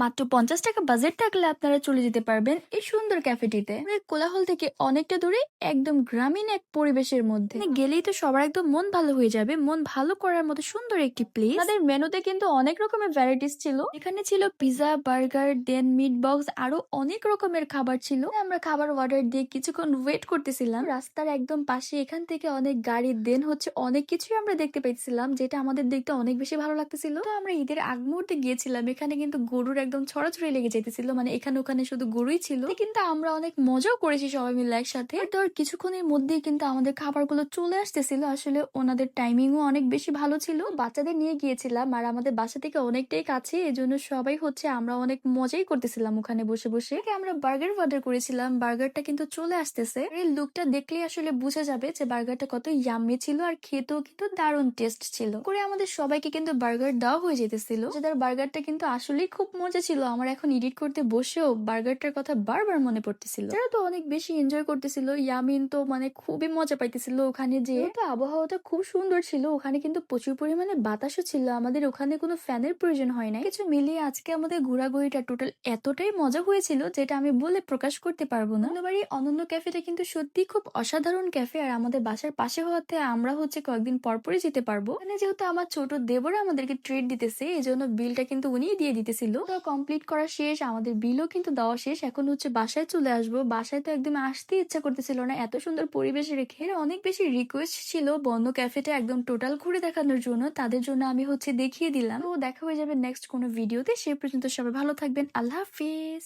মাত্র 50 টাকা বাজেট থাকলে আপনারা চলে যেতে পারবেন এই সুন্দর ক্যাফেটিতে। কোলাহল থেকে অনেকটা দূরে একদম গ্রামীণ এক পরিবেশের মধ্যে গেলেই তো সবার একদম মন ভালো হয়ে যাবে। মন ভালো করার মতো সুন্দর একটি প্লেস। তাদের মেনুতে কিন্তু অনেক রকমের ভ্যারাইটিস ছিল। এখানে ছিল পিজা, বার্গার, দেন মিট বক্স, আরো অনেক রকমের খাবার ছিল। আমরা খাবার অর্ডার দিয়ে কিছুক্ষণ ওয়েট করতেছিলাম। রাস্তার একদম পাশে এখান থেকে অনেক গাড়ি, দেন হচ্ছে অনেক কিছুই আমরা দেখতে পাইছিলাম, যেটা আমাদের দেখতে অনেক বেশি ভালো লাগতেছিল। তো আমরা ঈদের আগ মুহূর্তে গিয়েছিলাম। এখানে কিন্তু গরুর একদম ছড়াছড়ি লেগে যেতেছিল, মানে এখানে ওখানে শুধু গরুই ছিল। কিন্তু আমরা অনেক মজাও করেছি সবাই মিলে একসাথে। তো আর কিছুক্ষণের মধ্যেই কিন্তু আমাদের খাবারগুলো চলে আসতেছিল। আসলে ওনাদের টাইমিংও অনেক বেশি ভালো ছিল। বাচ্চাদের নিয়ে গিয়েছিলাম আর আমাদের বাসা থেকে অনেকটাই কাছে, এজন্য সবাই হচ্ছে আমরা অনেক মজাই করতেছিলাম ওখানে বসে বসে। আমরা বার্গার অর্ডার করেছিলাম, বার্গারটা কিন্তু চলে আসতেছে। এই লুকটা দেখলেই আসলে বোঝা যাবে যে বার্গারটা কত ইয়াম্মি ছিল আর খেতেও কিন্তু দারুণ টেস্ট ছিল। করে আমাদের সবাইকে কিন্তু বার্গার দেওয়া হয়ে যেতেছিল। যেটার বার্গারটা কিন্তু আসলেই খুব মজা ছিল। আমার এখন এডিট করতে বসেও বার্গারটার কথা বারবার মনে পড়তেছিল। যারা তো অনেক বেশি এনজয় করতেছিল। ইয়ামিন তো মানে খুবই মজা পাইতেছিল ওখানে যে। তো আবহাওয়াটা খুব সুন্দর ছিল। ওখানে কিন্তু প্রচুর পরিমাণে বাতাসও ছিল। আমাদের ওখানে কোনো ফ্যানের প্রয়োজন হয় না। কিছু মিলিয়ে আজকে আমাদের ঘোরাঘুরিটা টোটাল এতটাই মজা হয়েছিল যেটা আমি বলে প্রকাশ করতে পারবো না। বাড়ি অনন্য ক্যাফেটা কিন্তু সত্যি খুব অসাধারণ ক্যাফে। আর আমাদের বাসার পাশে হওয়াতে আমরা হচ্ছে কয়েকদিন পরপরই যেতে পারবো। মানে যেহেতু আমার ছোট দেবরা আমাদেরকে ট্রিট দিতেছে, এই জন্য বিলটা কিন্তু উনিই দিয়ে দিতেছিল। তো কমপ্লিট করা শেষ, আমাদের বিলও কিন্তু দেওয়া শেষ। এখন হচ্ছে বাসায় চলে আসবো। বাসায় তো একদম আসতে ইচ্ছা করতেছিল না, এত সুন্দর পরিবেশ রেখে। অনেক বেশি রিকোয়েস্ট ছিল বন্য ক্যাফেটা একদম টোটাল ঘুরে দেখানোর জন্য। তাদের জন্য আমি হচ্ছে দেখিয়ে দিলাম। তো দেখা হয়ে যাবে নেক্সট কোনো ভিডিওতে। সে পর্যন্ত সবাই ভালো থাকবেন। আল্লাহ হাফিজ।